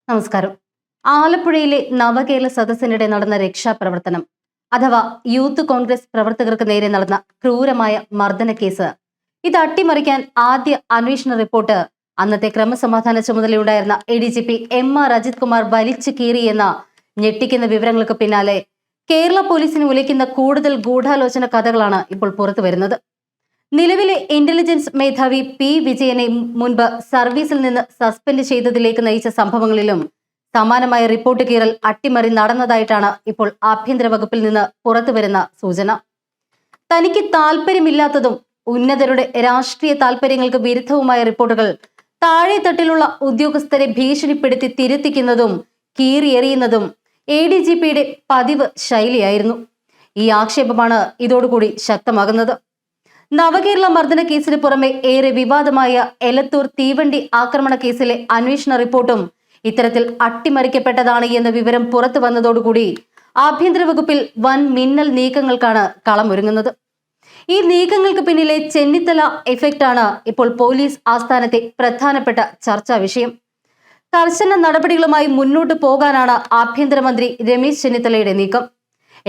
നമസ്കാരം. ആലപ്പുഴയിലെ നവകേരള സദസ്സിനിടെ നടന്ന രക്ഷാപ്രവർത്തനം അഥവാ യൂത്ത് കോൺഗ്രസ് പ്രവർത്തകർക്ക് നേരെ നടന്ന ക്രൂരമായ മർദ്ദന കേസ് ഇത് അട്ടിമറിക്കാൻ ആദ്യ അന്വേഷണ റിപ്പോർട്ട് അന്നത്തെ ക്രമസമാധാന ചുമതലയുണ്ടായിരുന്ന ADGP MR അജിത് കുമാർ വലിച്ചു കീറിയെന്ന ഞെട്ടിക്കുന്ന വിവരങ്ങൾക്ക് പിന്നാലെ കേരള പോലീസിനെ ഉലയ്ക്കുന്ന കൂടുതൽ ഗൂഢാലോചന കഥകളാണ് ഇപ്പോൾ പുറത്തു വരുന്നത്. നിലവിലെ ഇന്റലിജൻസ് മേധാവി P വിജയനെ മുൻപ് സർവീസിൽ നിന്ന് സസ്പെൻഡ് ചെയ്തതിലേക്ക് നയിച്ച സംഭവങ്ങളിലും സമാനമായ റിപ്പോർട്ട് കീറൽ അട്ടിമറി നടന്നതായിട്ടാണ് ഇപ്പോൾ ആഭ്യന്തര വകുപ്പിൽ നിന്ന് പുറത്തുവരുന്ന സൂചന. തനിക്ക് താല്പര്യമില്ലാത്തതും ഉന്നതരുടെ രാഷ്ട്രീയ താല്പര്യങ്ങൾക്ക് വിരുദ്ധവുമായ റിപ്പോർട്ടുകൾ താഴെത്തട്ടിലുള്ള ഉദ്യോഗസ്ഥരെ ഭീഷണിപ്പെടുത്തി തിരുത്തിക്കുന്നതും കീറിയെറിയുന്നതും ADGPയുടെ പതിവ് ശൈലിയായിരുന്നു. ഈ ആക്ഷേപമാണ് ഇതോടുകൂടി ശക്തമാകുന്നത്. നവകേരള മർദ്ദന കേസിന് പുറമെ ഏറെ വിവാദമായ എലത്തൂർ തീവണ്ടി ആക്രമണ കേസിലെ അന്വേഷണ റിപ്പോർട്ടും ഇത്തരത്തിൽ അട്ടിമറിക്കപ്പെട്ടതാണ് എന്ന വിവരം പുറത്തു വന്നതോടുകൂടി ആഭ്യന്തര വകുപ്പിൽ വൻ മിന്നൽ നീക്കങ്ങൾക്കാണ് കളമൊരുങ്ങുന്നത്. ഈ നീക്കങ്ങൾക്ക് പിന്നിലെ ചെന്നിത്തല എഫക്റ്റാണ് ഇപ്പോൾ പോലീസ് ആസ്ഥാനത്തെ പ്രധാനപ്പെട്ട ചർച്ചാ വിഷയം. കർശന നടപടികളുമായി മുന്നോട്ട് പോകാനാണ് ആഭ്യന്തരമന്ത്രി രമേശ് ചെന്നിത്തലയുടെ നീക്കം.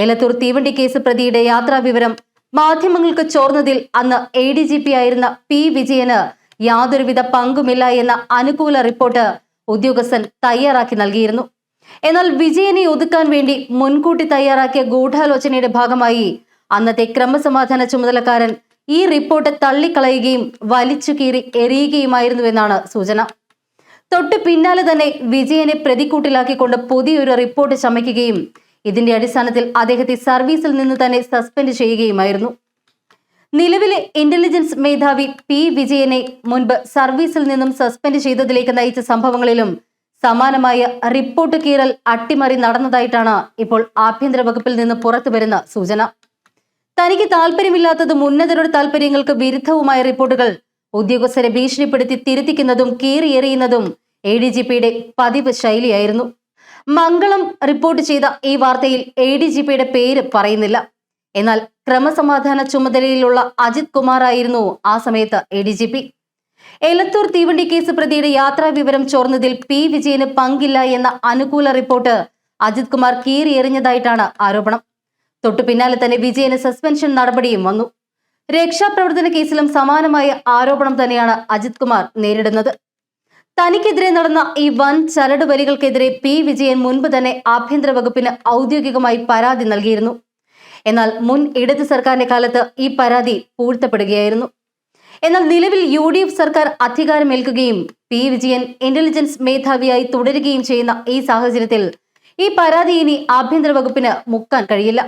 എലത്തൂർ തീവണ്ടി കേസ് പ്രതിയുടെ യാത്രാവിവരം മാധ്യമങ്ങൾക്ക് ചോർന്നതിൽ അന്ന് ADGP ആയിരുന്ന P വിജയന് യാതൊരുവിധ പങ്കുമില്ല എന്ന അനുകൂല റിപ്പോർട്ട് ഉദ്യോഗസ്ഥൻ തയ്യാറാക്കി നൽകിയിരുന്നു. എന്നാൽ വിജയനെ ഒതുക്കാൻ വേണ്ടി മുൻകൂട്ടി തയ്യാറാക്കിയ ഗൂഢാലോചനയുടെ ഭാഗമായി അന്നത്തെ ക്രമസമാധാന ചുമതലക്കാരൻ ഈ റിപ്പോർട്ട് തള്ളിക്കളയുകയും വലിച്ചു കീറി എറിയുകയുമായിരുന്നുവെന്നാണ് സൂചന. തൊട്ടു പിന്നാലെ തന്നെ വിജയനെ പ്രതിക്കൂട്ടിലാക്കിക്കൊണ്ട് പുതിയൊരു റിപ്പോർട്ട് ചമയ്ക്കുകയും ഇതിന്റെ അടിസ്ഥാനത്തിൽ അദ്ദേഹത്തെ സർവീസിൽ നിന്ന് തന്നെ സസ്പെൻഡ് ചെയ്യുകയുമായിരുന്നു. നിലവിലെ ഇന്റലിജൻസ് മേധാവി P വിജയനെ മുൻപ് സർവീസിൽ നിന്നും സസ്പെൻഡ് ചെയ്തതിലേക്ക് നയിച്ച സംഭവങ്ങളിലും സമാനമായ റിപ്പോർട്ട് കീറൽ അട്ടിമറി നടന്നതായിട്ടാണ് ഇപ്പോൾ ആഭ്യന്തര വകുപ്പിൽ നിന്ന് പുറത്തു വരുന്ന സൂചന. തനിക്ക് താല്പര്യമില്ലാത്തതും ഉന്നതരുടെ താല്പര്യങ്ങൾക്ക് വിരുദ്ധവുമായ റിപ്പോർട്ടുകൾ ഉദ്യോഗസ്ഥരെ ഭീഷണിപ്പെടുത്തി തിരുത്തിക്കുന്നതും കീറിയെറിയുന്നതും ADGPയുടെ പതിവ് ശൈലിയായിരുന്നു. മംഗളം റിപ്പോർട്ട് ചെയ്ത ഈ വാർത്തയിൽ ADGPയുടെ പേര് പറയുന്നില്ല. എന്നാൽ ക്രമസമാധാന ചുമതലയിലുള്ള അജിത് കുമാർ ആയിരുന്നു ആ സമയത്ത് ADGP. എലത്തൂർ തീവണ്ടി കേസ് പ്രതിയുടെ യാത്രാവിവരം ചോർന്നതിൽ P വിജയന് പങ്കില്ല എന്ന അനുകൂല റിപ്പോർട്ട് അജിത് കുമാർ കീറിയെറിഞ്ഞതായിട്ടാണ് ആരോപണം. തൊട്ടു പിന്നാലെ തന്നെ വിജയന് സസ്പെൻഷൻ നടപടിയും വന്നു. രക്ഷാപ്രവർത്തന കേസിലും സമാനമായ ആരോപണം തന്നെയാണ് അജിത് കുമാർ നേരിടുന്നത്. തനിക്കെതിരെ നടന്ന ഈ വൻ ചരടുവലികൾക്കെതിരെ P വിജയൻ മുൻപ് തന്നെ ആഭ്യന്തര വകുപ്പിന് ഔദ്യോഗികമായി പരാതി നൽകിയിരുന്നു. എന്നാൽ മുൻ ഇടത് സർക്കാരിന്റെ കാലത്ത് ഈ പരാതി പൂഴ്ത്തപ്പെടുകയായിരുന്നു. എന്നാൽ നിലവിൽ UDF സർക്കാർ അധികാരമേൽക്കുകയും P വിജയൻ ഇന്റലിജൻസ് മേധാവിയായി തുടരുകയും ചെയ്യുന്ന ഈ സാഹചര്യത്തിൽ ഈ പരാതി ഇനി ആഭ്യന്തര വകുപ്പിന് മുക്കാൻ കഴിയില്ല.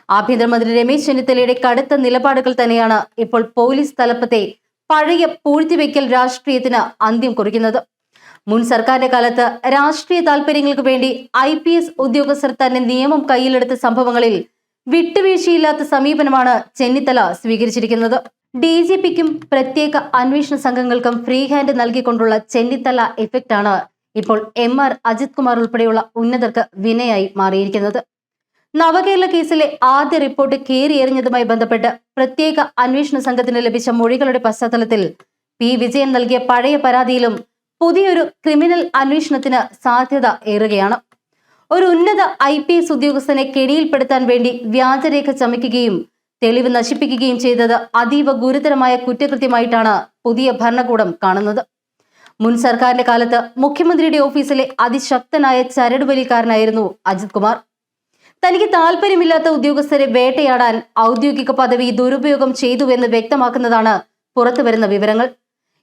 ആഭ്യന്തരമന്ത്രി രമേശ് ചെന്നിത്തലയുടെ കടുത്ത നിലപാടുകൾ തന്നെയാണ് ഇപ്പോൾ പോലീസ് തലപ്പത്തെ പഴയ പൂഴ്ത്തിവെക്കൽ രാഷ്ട്രീയത്തിന് അന്ത്യം കുറിക്കുന്നത്. മുൻ സർക്കാരിന്റെ കാലത്ത് രാഷ്ട്രീയ താല്പര്യങ്ങൾക്ക് വേണ്ടി IPS ഉദ്യോഗസ്ഥർ തന്നെ നിയമം കയ്യിലെടുത്ത സംഭവങ്ങളിൽ വിട്ടുവീഴ്ചയില്ലാത്ത സമീപനമാണ് ചെന്നിത്തല സ്വീകരിച്ചിരിക്കുന്നത്. DGPക്കും പ്രത്യേക അന്വേഷണ സംഘങ്ങൾക്കും ഫ്രീ ഹാൻഡ് നൽകിക്കൊണ്ടുള്ള ചെന്നിത്തല എഫക്റ്റാണ് ഇപ്പോൾ MR അജിത് കുമാർ ഉൾപ്പെടെയുള്ള ഉന്നതർക്ക് വിനയായി മാറിയിരിക്കുന്നത്. നവകേരള കേസിലെ ആദ്യ റിപ്പോർട്ട് കീറിയെറിഞ്ഞതുമായി ബന്ധപ്പെട്ട് പ്രത്യേക അന്വേഷണ സംഘത്തിന് ലഭിച്ച മൊഴികളുടെ പശ്ചാത്തലത്തിൽ P വിജയൻ നൽകിയ പഴയ പരാതിയിലും പുതിയൊരു ക്രിമിനൽ അന്വേഷണത്തിന് സാധ്യത ഏറുകയാണ്. ഒരു ഉന്നത IPS ഉദ്യോഗസ്ഥനെ കെണിയിൽപ്പെടുത്താൻ വേണ്ടി വ്യാജരേഖ ചമയ്ക്കുകയും തെളിവ് നശിപ്പിക്കുകയും ചെയ്തത് അതീവ ഗുരുതരമായ കുറ്റകൃത്യമായിട്ടാണ് പുതിയ ഭരണകൂടം കാണുന്നത്. മുൻ സർക്കാരിന്റെ കാലത്ത് മുഖ്യമന്ത്രിയുടെ ഓഫീസിലെ അതിശക്തനായ ചരടുവലിക്കാരനായിരുന്നു അജിത് കുമാർ. തനിക്ക് താല്പര്യമില്ലാത്ത ഉദ്യോഗസ്ഥരെ വേട്ടയാടാൻ ഔദ്യോഗിക പദവി ദുരുപയോഗം ചെയ്തുവെന്ന് വ്യക്തമാക്കുന്നതാണ് പുറത്തുവരുന്ന വിവരങ്ങൾ.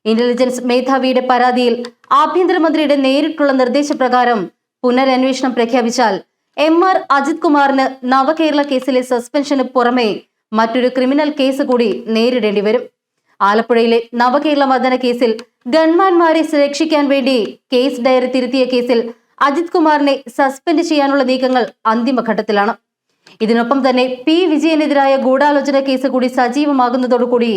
ഇന്റലിജൻസ് മേധാവിയുടെ പരാതിയിൽ ആഭ്യന്തരമന്ത്രിയുടെ നേരിട്ടുള്ള നിർദ്ദേശപ്രകാരം പുനരന്വേഷണം പ്രഖ്യാപിച്ചാൽ MR അജിത് കുമാറിന് നവകേരള കേസിലെ സസ്പെൻഷന് പുറമെ മറ്റൊരു ക്രിമിനൽ കേസ് കൂടി നേരിടേണ്ടി വരും. ആലപ്പുഴയിലെ നവകേരള മർദ്ദന കേസിൽ ഗൺമാൻമാരെ രക്ഷിക്കാൻ വേണ്ടി കേസ് ഡയറി തിരുത്തിയ കേസിൽ അജിത് കുമാറിനെ സസ്പെൻഡ് ചെയ്യാനുള്ള നീക്കങ്ങൾ അന്തിമഘട്ടത്തിലാണ്. ഇതിനൊപ്പം തന്നെ P വിജയനെതിരായ ഗൂഢാലോചന കേസ് കൂടി സജീവമാകുന്നതോടുകൂടി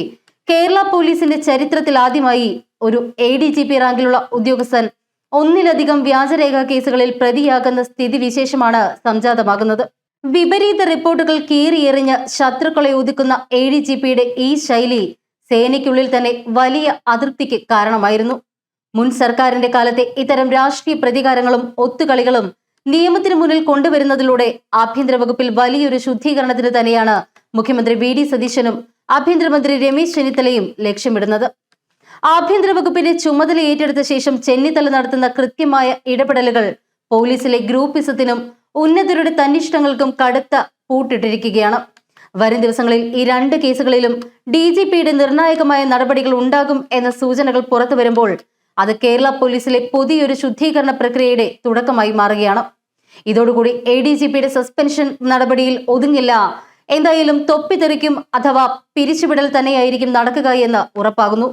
കേരള പോലീസിന്റെ ചരിത്രത്തിൽ ആദ്യമായി ഒരു ADGP റാങ്കിലുള്ള ഉദ്യോഗസ്ഥൻ ഒന്നിലധികം വ്യാജരേഖാ കേസുകളിൽ പ്രതിയാകുന്ന സ്ഥിതിവിശേഷമാണ് സംജാതമാകുന്നത്. വിപരീത റിപ്പോർട്ടുകൾ കീറിയെറിഞ്ഞ് ശത്രുക്കളെ ഒതുക്കുന്ന ADGPയുടെ ഈ ശൈലി സേനയ്ക്കുള്ളിൽ തന്നെ വലിയ അതൃപ്തിക്ക് കാരണമായിരുന്നു. മുൻ സർക്കാരിന്റെ കാലത്തെ ഇത്തരം രാഷ്ട്രീയ പ്രതികാരങ്ങളും ഒത്തുകളികളും നിയമത്തിന് മുന്നിൽ കൊണ്ടുവരുന്നതിലൂടെ ആഭ്യന്തര വകുപ്പിൽ വലിയൊരു ശുദ്ധീകരണത്തിന് തന്നെയാണ് മുഖ്യമന്ത്രി വി.ഡി. സതീശനും ആഭ്യന്തരമന്ത്രി രമേശ് ചെന്നിത്തലയും ലക്ഷ്യമിടുന്നത്. ആഭ്യന്തര വകുപ്പിന്റെ ചുമതല ഏറ്റെടുത്ത ശേഷം ചെന്നിത്തല നടത്തുന്ന കൃത്യമായ ഇടപെടലുകൾ പോലീസിലെ ഗ്രൂപ്പിസത്തിനും ഉന്നതരുടെ തന്നിഷ്ടങ്ങൾക്കും കടുത്ത പൂട്ടിട്ടിരിക്കുകയാണ്. വരും ദിവസങ്ങളിൽ ഈ രണ്ട് കേസുകളിലും DGPയുടെ നിർണായകമായ നടപടികൾ ഉണ്ടാകും എന്ന സൂചനകൾ പുറത്തു വരുമ്പോൾ അത് കേരള പോലീസിലെ പുതിയൊരു ശുദ്ധീകരണ പ്രക്രിയയുടെ തുടക്കമായി മാറുകയാണ്. ഇതോടുകൂടി ADGPയുടെ സസ്പെൻഷൻ നടപടിയിൽ ഒതുങ്ങില്ല, എന്തായാലും തൊപ്പിത്തെറിക്കും അഥവാ പിരിച്ചുവിടൽ തന്നെയായിരിക്കും നടക്കുക എന്ന് ഉറപ്പാകുന്നു.